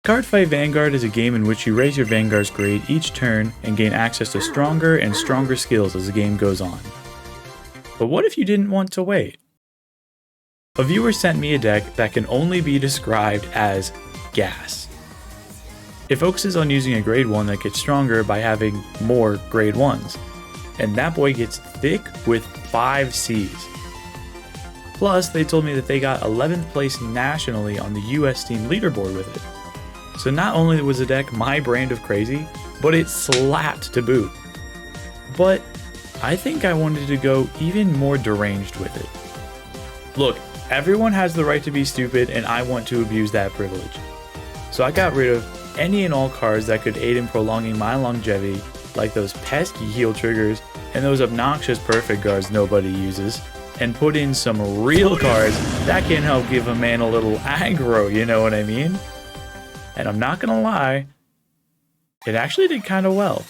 Cardfight Vanguard is a game in which you raise your Vanguard's grade each turn and gain access to stronger and stronger skills as the game goes on. But what if you didn't want to wait? A viewer sent me a deck that can only be described as gas. It focuses on using a grade 1 that gets stronger by having more grade 1s, and that boy gets thick with 5 Cs. Plus, they told me that they got 11th place nationally on the US Steam leaderboard with it. So not only was the deck my brand of crazy, but it slapped to boot. But I think I wanted to go even more deranged with it. Look, everyone has the right to be stupid, and I want to abuse that privilege. So I got rid of any and all cards that could aid in prolonging my longevity, like those pesky heal triggers and those obnoxious perfect guards nobody uses, and put in some real cards that can help give a man a little aggro, you know what I mean? And I'm not gonna lie, it actually did kinda well.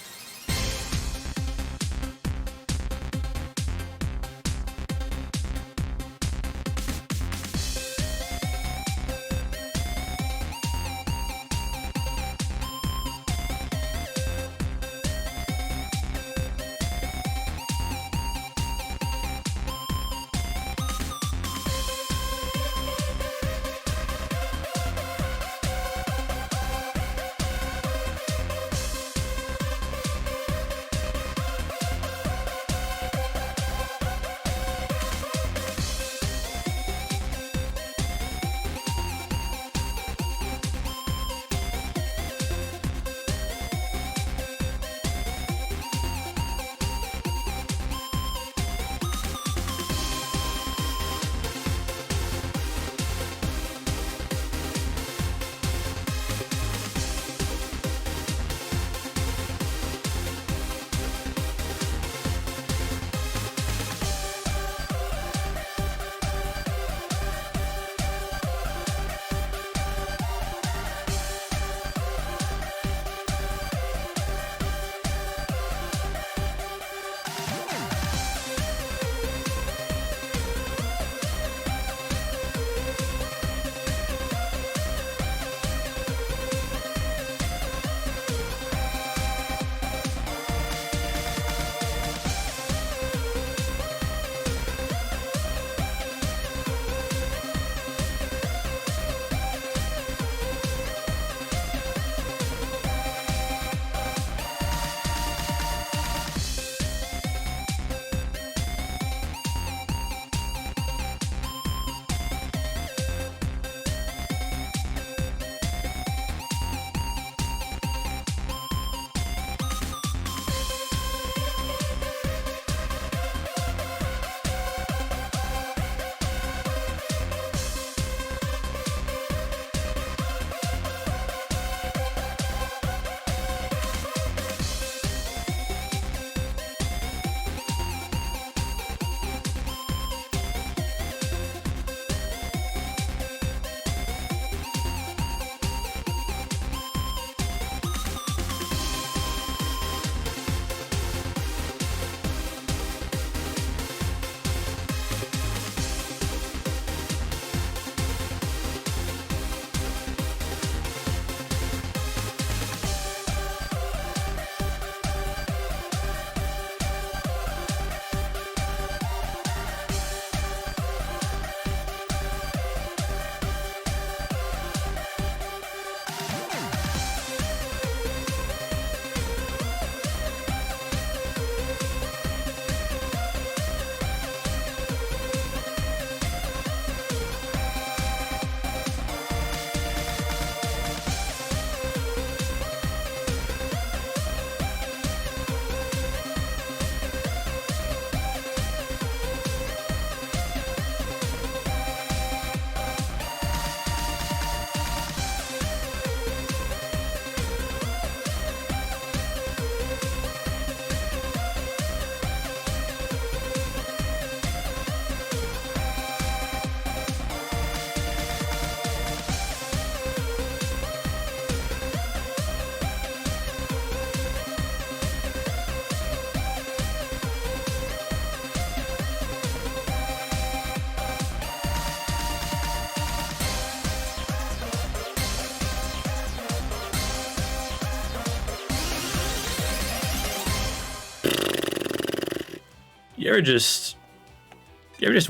You ever just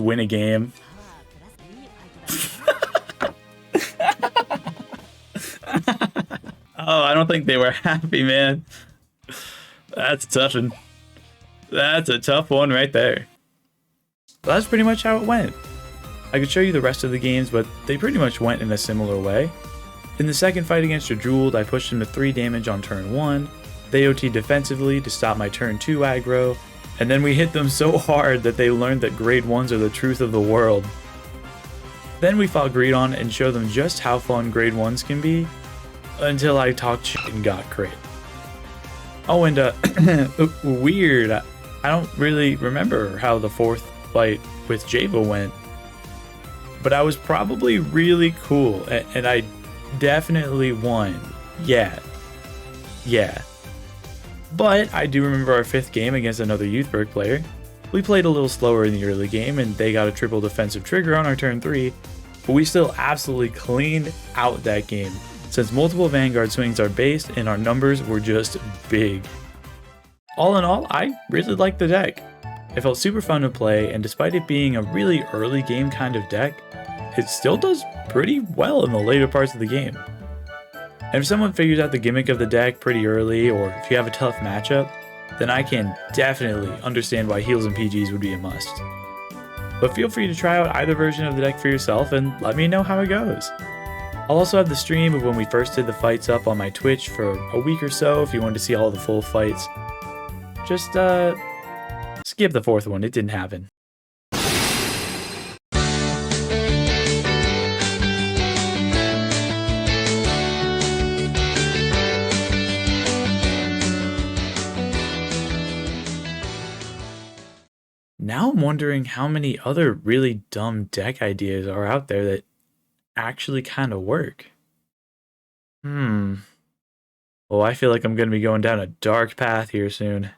win a game? Oh, I don't think they were happy, man. That's a tough one. That's a tough one right there. But that's pretty much how it went. I could show you the rest of the games, but they pretty much went in a similar way. In the second fight against Jadruld, I pushed him to 3 damage on turn 1. They OT'd defensively to stop my turn 2 aggro, and then we hit them so hard that they learned that grade 1s are the truth of the world. Then we fought Greedon and showed them just how fun grade 1s can be, until I talked shit and got crit. Oh, and weird, I don't really remember how the 4th fight with Java went, but I was probably really cool, and I definitely won. Yeah. But I do remember our 5th game against another Youthberg player. We played a little slower in the early game, and they got a triple defensive trigger on our turn 3, but we still absolutely cleaned out that game, since multiple Vanguard swings are based and our numbers were just big. All in all, I really liked the deck. It felt super fun to play, and despite it being a really early game kind of deck, it still does pretty well in the later parts of the game. And if someone figures out the gimmick of the deck pretty early, or if you have a tough matchup, then I can definitely understand why heals and PGs would be a must. But feel free to try out either version of the deck for yourself and let me know how it goes. I'll also have the stream of when we first did the fights up on my Twitch for a week or so if you want to see all the full fights. Just skip the 4th one, it didn't happen. Now I'm wondering how many other really dumb deck ideas are out there that actually kind of work. Well, I feel like I'm going to be going down a dark path here soon.